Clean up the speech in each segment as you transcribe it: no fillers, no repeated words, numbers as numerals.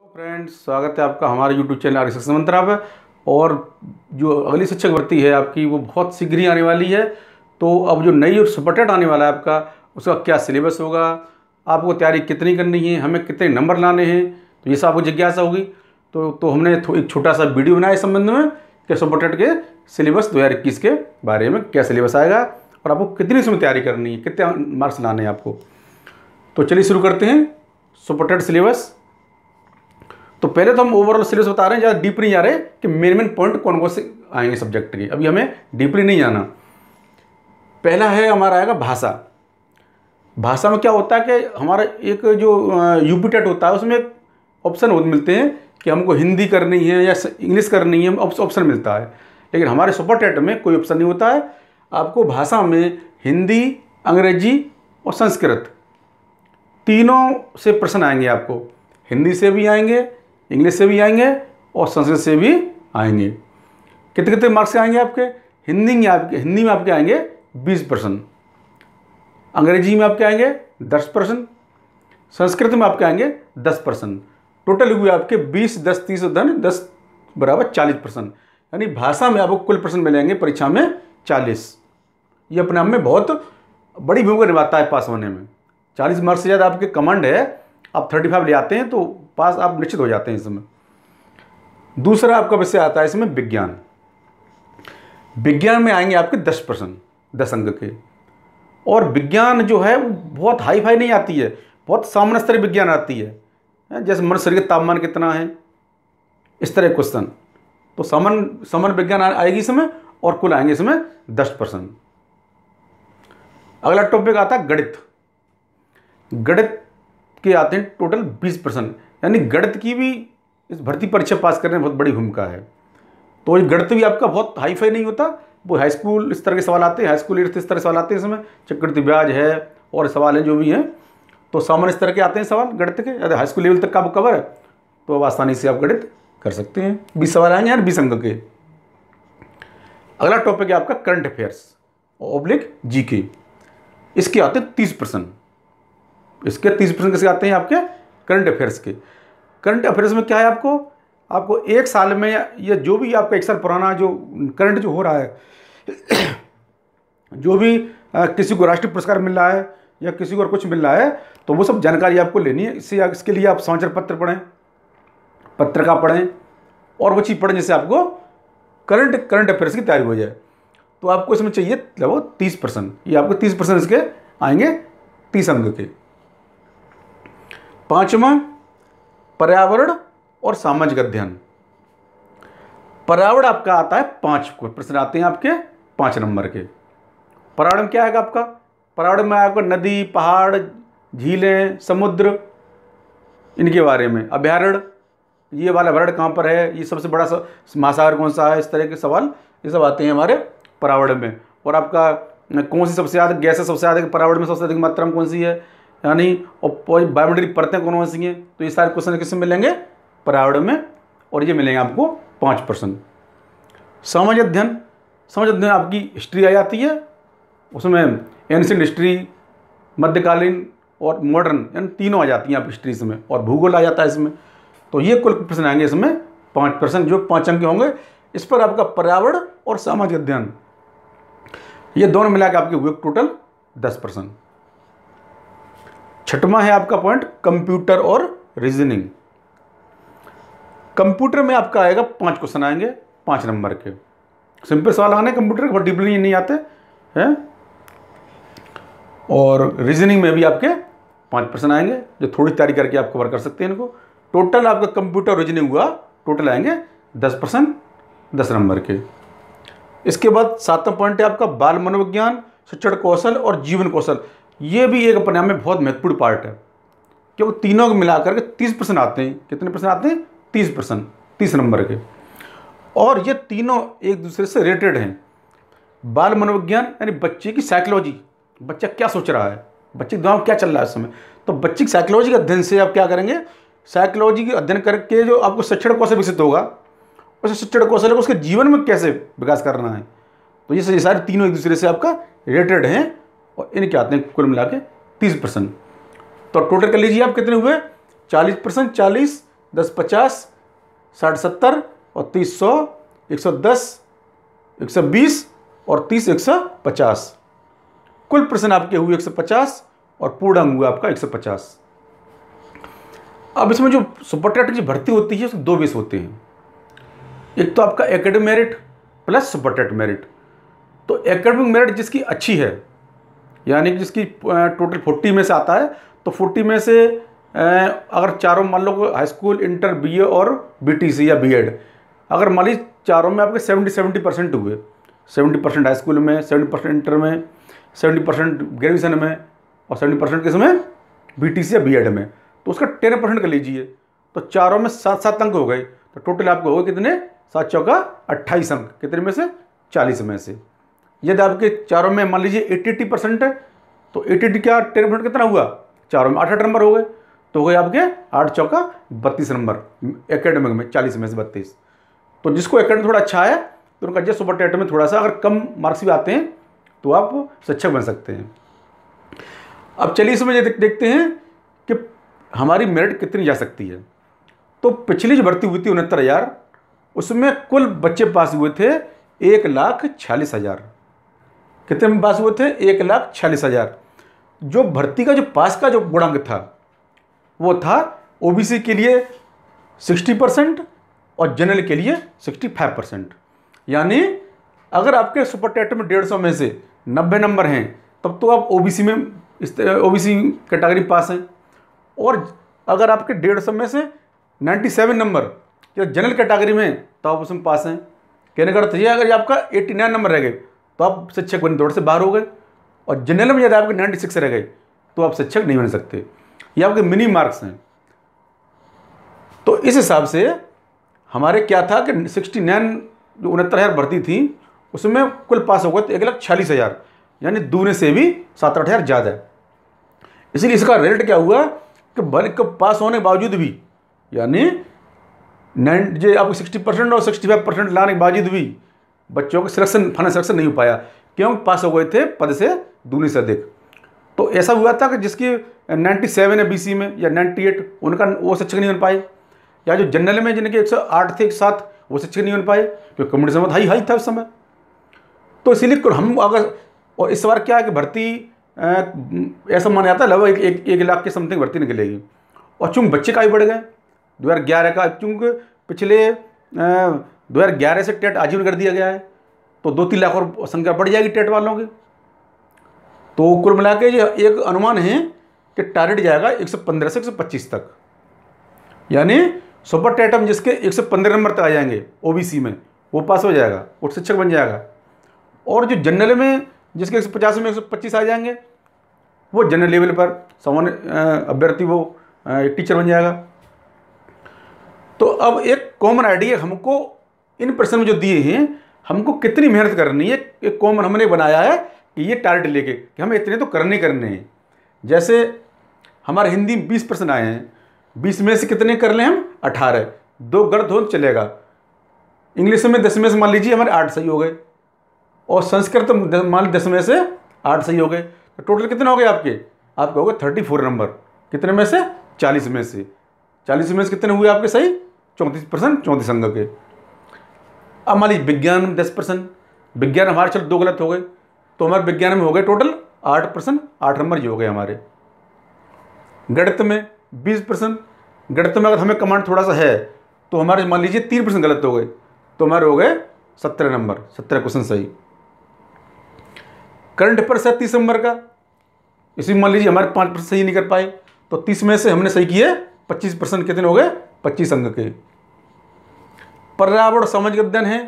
Friends, स्वागत है आपका हमारे यूट्यूब चैनल आर्य शिक्षा मंत्रा पे। और जो अगली शिक्षक भर्ती है आपकी वो बहुत शीघ्र ही आने वाली है। तो अब जो नई और सुपर टेट आने वाला है आपका, उसका क्या सिलेबस होगा, आपको तैयारी कितनी करनी है, हमें कितने नंबर लाने हैं, तो ये सब आपको जिज्ञासा होगी। तो हमने एक छोटा सा वीडियो बनाया इस संबंध में कि सुपर टेट के सिलेबस 2021 के बारे में क्या सिलेबस आएगा और आपको कितनी इसमें तैयारी करनी है, कितने मार्क्स लाने हैं आपको। तो चलिए शुरू करते हैं सुपर टेट सिलेबस। तो पहले तो हम ओवरऑल सिलेबस बता रहे हैं, ज़्यादा डीप नहीं जा रहे कि मेन पॉइंट कौन कौन से आएंगे सब्जेक्ट के। अभी हमें डीपली नहीं जाना। पहला है हमारा आएगा भाषा। भाषा में क्या होता है कि हमारा एक जो यूपी टेट होता है उसमें एक ऑप्शन मिलते हैं कि हमको हिंदी करनी है या इंग्लिश करनी है, ऑप्शन मिलता है। लेकिन हमारे सुपर टेट में कोई ऑप्शन नहीं होता है। आपको भाषा में हिंदी, अंग्रेजी और संस्कृत तीनों से प्रश्न आएंगे। आपको हिंदी से भी आएंगे, इंग्लिश से भी आएंगे और संस्कृत से भी आएंगे। कितने कितने मार्क्स से आएंगे आपके? हिंदी में आपके आएंगे 20%, अंग्रेजी में आपके आएंगे 10%, संस्कृत में आपके आएंगे 10%। टोटल हुए आपके 20, 10, 30 धन 10 बराबर 40%। यानी भाषा में आपको कुल प्रश्न मिलेंगे परीक्षा में 40। ये अपने आप में बहुत बड़ी भूमिका निभाता है पास होने में। 40 मार्क्स से ज़्यादा आपके कमांड है, आप 35 ले आते हैं तो पास आप निश्चित हो जाते हैं इसमें। दूसरा आपका विषय आता है इसमें विज्ञान। विज्ञान में आएंगे आपके 10%, 10 अंक के। और विज्ञान जो है वो बहुत हाई फाई नहीं आती है, बहुत सामान्य स्तरीय विज्ञान आती है। जैसे मनुष्य शरीर का तापमान कितना है, इस तरह क्वेश्चन। तो सामान्य विज्ञान आएगी इसमें और कुल आएंगे इसमें 10%। अगला टॉपिक आता है गणित। गणित के आते हैं टोटल 20%। यानी गणित की भी इस भर्ती परीक्षा पास करने में बहुत बड़ी भूमिका है। तो ये गणित भी आपका बहुत हाई फाई नहीं होता, वो हाई स्कूल इस तरह के सवाल आते हैं, हाई स्कूल इस तरह के सवाल आते हैं इसमें। चक्रवृद्धि ब्याज है और सवाल हैं जो भी हैं, तो सामान्य इस तरह के आते हैं सवाल गणित के। यदि हाई स्कूल लेवल तक का आपको कवर है तो अब आसानी से आप गणित कर सकते हैं। 20 सवाल आएंगे यार 20 अंक के। अगला टॉपिक है आपका करंट अफेयर्स ऑब्लिक जीके। इसके आते हैं 30%। इसके 30% किसके आते हैं आपके? करंट अफेयर्स के। करंट अफेयर्स में क्या है आपको एक साल में या जो भी आपका एक साल पुराना जो करंट जो हो रहा है जो भी किसी को राष्ट्रीय पुरस्कार मिल रहा है या किसी को और कुछ मिल रहा है, तो वो सब जानकारी आपको लेनी है। इसके लिए आप समाचार पत्र पढ़ें, पत्रिका पढ़ें और वो चीज़ पढ़ें जिससे आपको करंट अफेयर्स की तैयारी हो जाए। तो आपको इसमें चाहिए लगभग 30%। ये आपको 30% इसके आएंगे 30 अंक के। पांचवा पर्यावरण और सामाजिक अध्ययन। पर्यावरण आपका आता है 5 प्रश्न आते हैं आपके 5 नंबर के। पर्यावरण में क्या आएगा आपका? पर्यावरण में आपका नदी, पहाड़, झीलें, समुद्र, इनके बारे में। अभयारण्य, ये वाला अभयारण्य कहाँ पर है, ये सबसे बड़ा महासागर कौन सा है, इस तरह के सवाल ये सब आते हैं हमारे पर्यावरण में। और आपका कौन सी सबसे ज़्यादा गैस है, सबसे ज़्यादा पर्यावरण में सबसे अधिक मात्रा में कौन सी है, यानी और बायोमेट्रिक परतें कौन कौन सी हैं। तो ये सारे क्वेश्चन किसमें मिलेंगे? पर्यावरण में। और ये मिलेंगे आपको 5%। समाज अध्ययन आपकी हिस्ट्री आ जाती है, उसमें एंशिएंट हिस्ट्री, मध्यकालीन और मॉडर्न, यानी तीनों आ जाती हैं आप हिस्ट्री इसमें। और भूगोल आ जाता है इसमें। तो ये कुल प्रश्न आएंगे इसमें 5%, जो 5 अंक के होंगे। इस पर आपका पर्यावरण और सामाजिक अध्ययन ये दोनों मिला के आपके हुए टोटल 10%। छठवां है आपका पॉइंट कंप्यूटर और रीजनिंग। कंप्यूटर में आपका आएगा 5 क्वेश्चन आएंगे 5 नंबर के। सिंपल सवाल आने कंप्यूटर के, बहुत डीपली नहीं आते हैं। और रीजनिंग में भी आपके 5% आएंगे, जो थोड़ी तैयारी करके आप कवर कर सकते हैं इनको। टोटल आपका कंप्यूटर रीजनिंग हुआ, टोटल आएंगे 10%, 10 नंबर के। इसके बाद 7वां पॉइंट है आपका बाल मनोविज्ञान, शिक्षण कौशल और जीवन कौशल। ये भी एक अपने आप में बहुत महत्वपूर्ण पार्ट है, क्योंकि तीनों को मिलाकर के 30% आते हैं। कितने परसेंट आते हैं? 30%, 30 नंबर के। और ये तीनों एक दूसरे से रिलेटेड हैं। बाल मनोविज्ञान यानी बच्चे की साइकोलॉजी, बच्चा क्या सोच रहा है, बच्चे के दिमाग में क्या चल रहा है इस समय। तो बच्चे की साइकोलॉजी के अध्ययन से आप क्या करेंगे? साइकोलॉजी के अध्ययन करके जो आपको शिक्षण कौशल विकसित होगा, उस शिक्षण कौशल को उसके जीवन में कैसे विकास करना है। तो ये सारे तीनों एक दूसरे से आपका रिलेटेड हैं और इनके आते हैं कुल मिला के 30%। तो टोटल कर लीजिए आप कितने हुए? 40%, 40, 10 50, 60 70 और 30 100, 110, 120 और 30 150। कुल प्रश्न आपके हुए 150 और पूर्णांक हुआ आपका 150। अब इसमें जो सुपरटेट की भर्ती होती है उसमें 2 बेस होते हैं। एक तो आपका academic merit plus Super TET merit. तो एकेडमिक मेरिट जिसकी अच्छी है, यानी कि जिसकी टोटल 40 में से आता है, तो 40 में से अगर चारों मान लो हाई स्कूल, इंटर, बीए और बीटीसी या बीएड, अगर मान लीजिए चारों में आपके 70% हुए, 70% हाई स्कूल में, 70% इंटर में, 70% ग्रेजुएशन में और 70% किसमें, बीटीसी या बीएड में, तो उसका 10% कर लीजिए, तो चारों में 7 अंक हो गए। तो टोटल आपको हो गए कितने, 7 चौका 28 अंक। कितने में से, 40 में से। यदि आपके चारों में मान लीजिए 80% है, तो 80 क्या 10% कितना हुआ, चारों में 8 नंबर हो गए, तो हो गए आपके 8 चौका 32 नंबर एकेडमिक में, 40 में से 32। तो जिसको एकेडमिक थोड़ा अच्छा है तो उनका जस्ट सुपरटेट में थोड़ा सा अगर कम मार्क्स भी आते हैं तो आप शिक्षक बन सकते हैं। अब चलिए इसमें देखते हैं कि हमारी मेरिट कितनी जा सकती है। तो पिछली जो भर्ती हुई थी 69,000, उसमें कुल बच्चे पास हुए थे 1,46,000। कितने में पास हुए थे, 1,46,000। जो भर्ती का जो पास का जो गुणांक था वो था ओबीसी के लिए 60% और जनरल के लिए 65%। यानी अगर आपके सुपरटेट में 150 में से 90 नंबर हैं तब तो आप ओबीसी में, ओबीसी कैटेगरी पास हैं। और अगर आपके 150 में से 97 नंबर या जनरल कैटेगरी में तो आप उसमें पास हैं। कहने का अर्थ ये, अगर आपका 89 नंबर रह गए तो आप शिक्षक बन दौड़ से बाहर हो गए, और जनरल में यदि आपके 96 रह गए तो आप शिक्षक नहीं बन सकते। ये आपके मिनी मार्क्स हैं। तो इस हिसाब से हमारे क्या था कि 69 जो 69,000 भर्ती थी उसमें कुल पास हो गए तो 1,46,000, यानी दूने से भी 7-8 हज़ार ज़्यादा है। इसलिए इसका रिजल्ट क्या हुआ कि बल्कि पास होने के बावजूद भी, यानी आपको 60% और 65% लाने के बावजूद भी बच्चों का सिलेक्शन, फाइनल सिलेक्शन नहीं हो पाया, क्योंकि पास हो गए थे पद से दूनी से अधिक। तो ऐसा हुआ था कि जिसकी 97 है बीसी में या 98, उनका वो शिक्षक नहीं बन पाए, या जो जनरल में जिनके 108 थे 107 वो शिक्षक नहीं बन पाए, क्योंकि कॉम्पिटिशन हाई था उस समय। तो इसीलिए हम अगर, और इस बार क्या है कि भर्ती ऐसा माना जाता है लगभग 1 लाख के समथिंग भर्ती निकलेगी। और चूँकि बच्चे काफ़ी बढ़ गए 2011 का, चूँकि पिछले 2011 से टेट आजीवन कर दिया गया है, तो 2-3 लाख और संख्या बढ़ जाएगी टेट वालों की। तो कुल मिला के एक अनुमान है कि टारगेट जाएगा 115 से 125 तक, यानी सुपर टेट में जिसके 115 नंबर तक आ जाएंगे ओबीसी में वो पास हो जाएगा, वो शिक्षक बन जाएगा। और जो जनरल में जिसके 150 में 125 आ जाएंगे वो जनरल लेवल पर सामान्य अभ्यर्थी वो टीचर बन जाएगा। तो अब एक कॉमन आइडिया हमको इन प्रश्न में जो दिए हैं, हमको कितनी मेहनत करनी है, एक कॉमन हमने बनाया है कि ये टारगेट लेके कि हमें इतने तो करने हैं। जैसे हमारे हिंदी में 20 प्रश्न आए हैं, 20 में से कितने कर लें हम, 18, 2 गलत हो चलेगा। इंग्लिश में 10 में से मान लीजिए हमारे 8 सही हो गए, और संस्कृत मान लीजिए 10 में से 8 सही हो गए, तो टोटल कितने हो गए आपके हो गए 34 नंबर। कितने में से, 40 में से। 40 में से कितने हुए आपके सही, 34%, 34 अंक के। अब मान लीजिए विज्ञान में 10%, विज्ञान हमारे चलो 2 गलत हो गए, तो हमारे विज्ञान में हो गए टोटल 8%, 8 नंबर ये हो गए हमारे। गणित में 20%, गणित में अगर हमें कमांड थोड़ा सा है तो हमारे मान लीजिए 3% गलत हो गए, तो हमारे हो गए 17 नंबर, 17 क्वेश्चन सही। करंट अफेयर्स है 30 नंबर का, इसमें मान लीजिए हमारे 5% सही नहीं कर पाए, तो 30 में से हमने सही किए 25%, कितने हो गए 25 अंक के। पर्यावरण सामाजिक अध्ययन है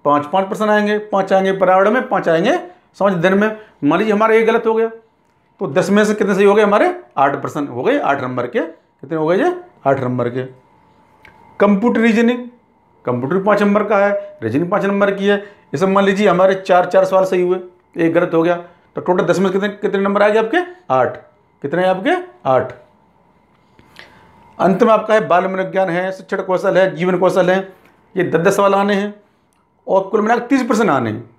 5% आएंगे, 5 आएंगे पर्यावरण में, 5 आएंगे सामाजिक अध्ययन में। मान लीजिए हमारा एक गलत हो गया, तो 10 में से कितने सही हो गए हमारे, 8% हो गए, 8 नंबर के। कितने हो गए ये, 8 नंबर के। कंप्यूटर रीजनिंग, कंप्यूटर 5 नंबर का है, रीजनिंग 5 नंबर की है। इसमें मान लीजिए हमारे 4 सवाल सही हुए, एक गलत हो गया, तो टोटल 10 में कितने नंबर आ गए आपके, 8। कितने हैं आपके, 8। अंत में आपका है बाल मनोविज्ञान है, शिक्षण कौशल है, जीवन कौशल है, ये 10-10 सवाल आने हैं, और कुल मिलाकर 30% आने हैं।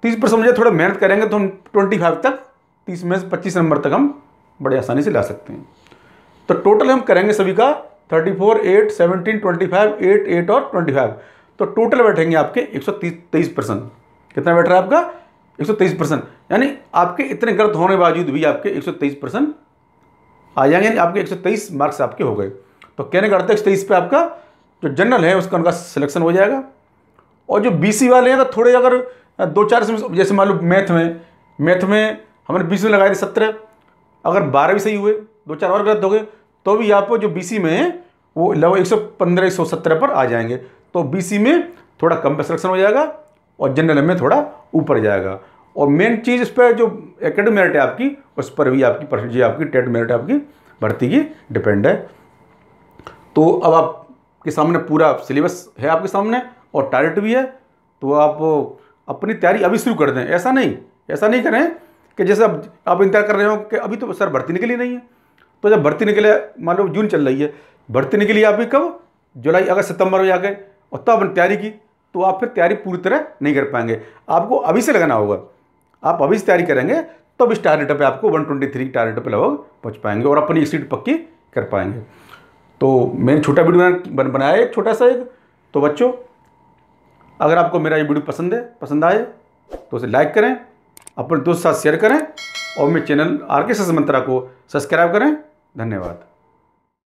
30% मुझे थोड़ा मेहनत करेंगे तो हम 25 तक, 30 में से 25 नंबर तक हम बड़े आसानी से ला सकते हैं। तो टोटल हम करेंगे सभी का 34, 8, 17, 25, 8, 8 और 25। तो टोटल बैठेंगे आपके 123%। कितना बैठ रहा है आपका? 123%। यानी आपके इतने गलत होने के बावजूद भी आपके 123% आ जाएंगे, आपके 123 मार्क्स आपके हो गए। तो कहने का अर्थ है 123 पे आपका जो जनरल है उसका उनका सिलेक्शन हो जाएगा। और जो बीसी वाले हैं तो थोड़े अगर 2-4 जैसे मान लो मैथ में हमने 20 में लगाए थे 17, अगर 12 भी सही हुए, 2-4 और गलत हो गए तो भी आप जो बीसी में है वो लगभग 115, 117 पर आ जाएंगे। तो बीसी में थोड़ा कम पे सिलेक्शन हो जाएगा और जनरल में थोड़ा ऊपर जाएगा। और मेन चीज़ इस पर जो एकेडमिक मेरिट है आपकी, उस पर भी आपकी परसेंटेज आपकी टेट मेरिट आपकी भर्ती की डिपेंड है। तो अब आपके सामने पूरा सिलेबस है आपके सामने और टारगेट भी है। तो आप अपनी तैयारी अभी शुरू कर दें। ऐसा नहीं करें कि जैसे अब आप इंतजार कर रहे हो कि अभी तो सर भर्ती निकली नहीं है। तो जब भर्ती निकले, मान लो जून चल रही है, भर्ती निकली आपकी कब? जुलाई, अगस्त, सितंबर में जाके, और तब आपने तैयारी की तो आप फिर तैयारी पूरी तरह नहीं कर पाएंगे। आपको अभी से लगाना होगा। आप अभी से तैयारी करेंगे तब इस टारगेट पे आपको 123 टारगेट पे लगभग पहुँच पाएंगे और अपनी सीट पक्की कर पाएंगे। तो मैंने छोटा वीडियो बनाया एक छोटा सा एक। तो बच्चों, अगर आपको मेरा ये वीडियो पसंद आए तो उसे लाइक करें, अपने दोस्त के साथ शेयर करें और मेरे चैनल आर के एस एस मंत्रा को सब्सक्राइब करें। धन्यवाद।